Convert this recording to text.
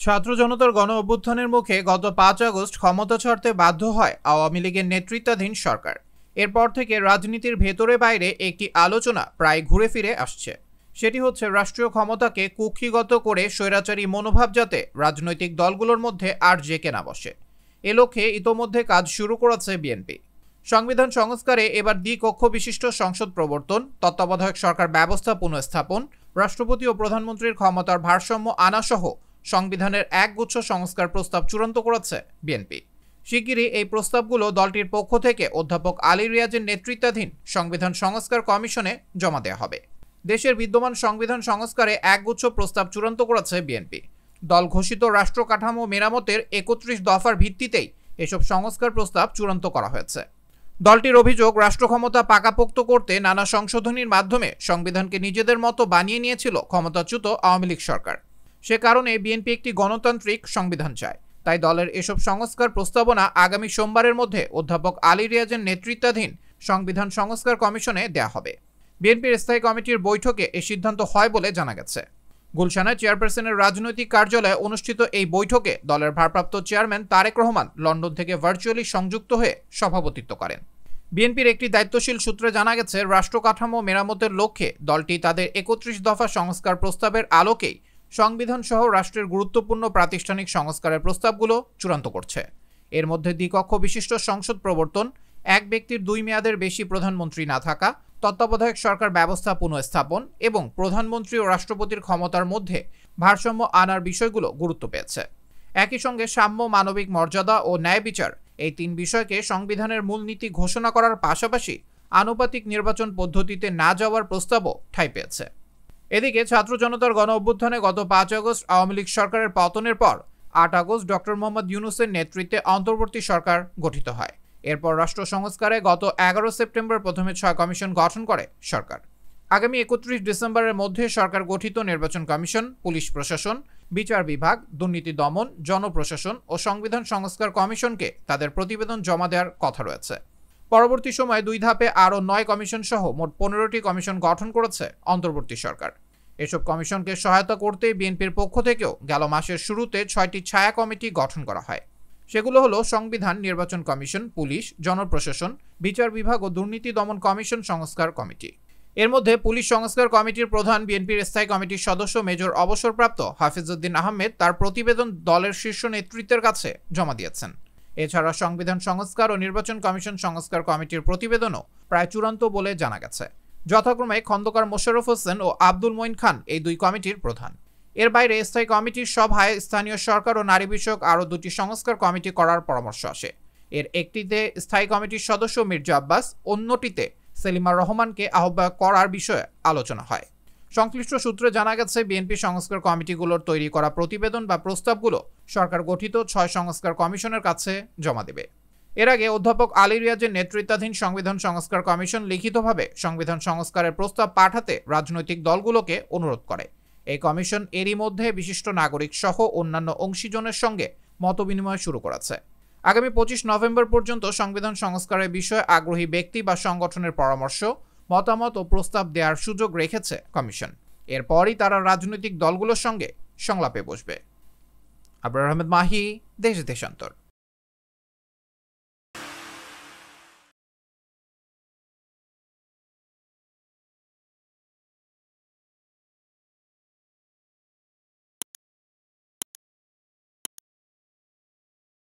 ছাত্র জনতার গণ অভ্যুত্থানের মুখে গত ৫ আগস্ট ক্ষমতা ছাড়তে বাধ্য হয় আওয়ামী লীগের নেতৃত্বাধীন সরকার। এরপর থেকে রাজনীতির ভেতরে বাইরে একটি আলোচনা প্রায় ঘুরে ফিরে আসছে। সেটি হচ্ছে রাষ্ট্রীয় ক্ষমতাকে কুক্ষিগত করে স্বৈরাচারী মনোভাব যাতে রাজনৈতিক দলগুলোর মধ্যে আর জেঁকে না বসে। এ লক্ষ্যে ইতোমধ্যে কাজ শুরু করেছে বিএনপি। সংবিধান সংস্কারে এবার দ্বিকক্ষ বিশিষ্ট সংসদ প্রবর্তন, তত্ত্বাবধায়ক সরকার ব্যবস্থা পুনঃস্থাপন, রাষ্ট্রপতি ও প্রধানমন্ত্রীর ক্ষমতার ভারসাম্য আনাসহ সংবিধানের একগুচ্ছ সংস্কার প্রস্তাব চূড়ান্ত করেছে বিএনপি। শিগগিরই এই প্রস্তাবগুলো দলটির পক্ষ থেকে অধ্যাপক আলী রিয়াজের নেতৃত্বাধীন সংবিধান সংস্কার কমিশনে জমা দেওয়া হবে। দেশের বিদ্যমান সংবিধান সংস্কারে একগুচ্ছ প্রস্তাব চূড়ান্ত করেছে বিএনপি। দল ঘোষিত রাষ্ট্র কাঠামো মেরামতের ৩১ দফার ভিত্তিতেই এসব সংস্কার প্রস্তাব চূড়ান্ত করা হয়েছে। দলটির অভিযোগ, রাষ্ট্র ক্ষমতা পাকাপোক্ত করতে নানা সংশোধনীর মাধ্যমে সংবিধানকে নিজেদের মতো বানিয়ে নিয়েছিল ক্ষমতাচ্যুত আওয়ামী লীগ সরকার। সে কারণে বিএনপি একটি গণতান্ত্রিক সংবিধান চায়। তাই দলের এসব সংস্কার প্রস্তাবনা আগামী সোমবারের মধ্যে অধ্যাপক আলী রিয়াজের নেতৃত্বাধীন সংবিধান সংস্কার কমিশনে দেয়া হবে। বিএনপির স্থায়ী কমিটির বৈঠকে এই সিদ্ধান্ত হয় বলে জানা গেছে। গুলশানে চেয়ারপারসনের রাজনৈতিক কার্যালয়ে অনুষ্ঠিত এই বৈঠকে দলের ভারপ্রাপ্ত চেয়ারম্যান তারেক রহমান লন্ডন থেকে ভার্চুয়ালি সংযুক্ত হয়ে সভাপতিত্ব করেন। বিএনপির একটি দায়িত্বশীল সূত্রে জানা গেছে, রাষ্ট্র কাঠামো মেরামতের লক্ষ্যে দলটি তাদের ৩১ দফা সংস্কার প্রস্তাবের আলোকেই সংবিধান সহ রাষ্ট্রের গুরুত্বপূর্ণ প্রাতিষ্ঠানিক সংস্কারের প্রস্তাবগুলো চূড়ান্ত করছে। এর মধ্যে দ্বিকক্ষ বিশিষ্ট সংসদ প্রবর্তন, এক ব্যক্তির ২ মেয়াদের বেশি প্রধানমন্ত্রী না থাকা, তত্ত্বাবধায়ক সরকার ব্যবস্থা পুনঃস্থাপন এবং প্রধানমন্ত্রী ও রাষ্ট্রপতির ক্ষমতার মধ্যে ভারসাম্য আনার বিষয়গুলো গুরুত্ব পেয়েছে। একই সঙ্গে সাম্য, মানবিক মর্যাদা ও ন্যায় বিচার, এই ৩ বিষয়কে সংবিধানের মূলনীতি ঘোষণা করার পাশাপাশি আনুপাতিক নির্বাচন পদ্ধতিতে না যাওয়ার প্রস্তাবও ঠাঁই পেয়েছে। এদিকে ছাত্র জনতার গণ অভ্যুত্থানে গত ৫ আগস্ট আওয়ামী লীগ সরকারের পতনের পর ৮ আগস্ট ডক্টর মোহাম্মদ ইউনূসের নেতৃত্বে অন্তর্বর্তী সরকার গঠিত হয়। এরপর রাষ্ট্র সংস্কারে গত ১১ সেপ্টেম্বর প্রথমে ৬ কমিশন গঠন করে সরকার। আগামী ৩১ ডিসেম্বরের মধ্যে সরকার গঠিত নির্বাচন কমিশন, পুলিশ প্রশাসন, বিচার বিভাগ, দুর্নীতি দমন, জনপ্রশাসন ও সংবিধান সংস্কার কমিশনকে তাদের প্রতিবেদন জমা দেওয়ার কথা রয়েছে। পরবর্তী সময়ে ২ ধাপে আরও ৯ কমিশন সহ মোট ১৫টি কমিশন গঠন করেছে অন্তর্বর্তী সরকার। এসব কমিশনকে সহায়তা করতে বিএনপির পক্ষ থেকেও গেল মাসের শুরুতে ৬টি ছায়া কমিটি গঠন করা হয়। সেগুলো হলো সংবিধান, নির্বাচন কমিশন, পুলিশ, জনপ্রশাসন, বিচার বিভাগ ও দুর্নীতি দমন কমিশন সংস্কার কমিটি। এর মধ্যে পুলিশ সংস্কার কমিটির প্রধান বিএনপির স্থায়ী কমিটির সদস্য মেজর অবসরপ্রাপ্ত হাফিজউদ্দিন আহমেদ তার প্রতিবেদন দলের শীর্ষ নেতৃত্বের কাছে জমা দিয়েছেন। এছাড়া সংবিধান সংস্কার ও নির্বাচন কমিশন সংস্কার কমিটির প্রতিবেদনও প্রায় চূড়ান্ত বলে জানা গেছে। যথাক্রমে খন্দকার মোশাররফ হোসেন ও আব্দুল মঈন খান এই ২ কমিটির প্রধান। এর বাইরে স্থায়ী কমিটির সভায় স্থানীয় সরকার ও নারী বিষয়ক আরও ২টি সংস্কার কমিটি করার পরামর্শ আসে। এর একটিতে স্থায়ী কমিটির সদস্য মির্জা আব্বাস, অন্যটিতে সেলিমা রহমানকে আহ্বায়ক করার বিষয়ে আলোচনা হয়। সংশ্লিষ্ট সূত্রে জানা গেছে, বিএনপি সংস্কার কমিটিগুলোর তৈরি করা প্রতিবেদন বা প্রস্তাবগুলো সরকার গঠিত ৬ সংস্কার কমিশনের কাছে জমা দেবে। এর আগে অধ্যাপক আলী রিয়াজের নেতৃত্বাধীন সংবিধান সংস্কার কমিশন লিখিতভাবে সংবিধান সংস্কারের প্রস্তাব পাঠাতে রাজনৈতিক দলগুলোকে অনুরোধ করে। এই কমিশন এরই মধ্যে বিশিষ্ট নাগরিক সহ অন্যান্য অংশীজনের সঙ্গে মতবিনিময় শুরু করেছে। আগামী ২৫ নভেম্বর পর্যন্ত সংবিধান সংস্কারের বিষয়ে আগ্রহী ব্যক্তি বা সংগঠনের পরামর্শ, মতামত ও প্রস্তাব দেওয়ার সুযোগ রেখেছে কমিশন। এরপরই তারা রাজনৈতিক দলগুলোর সঙ্গে সংলাপে বসবে। আবরার আহমেদ মাহি, দেশ দেশান্তর।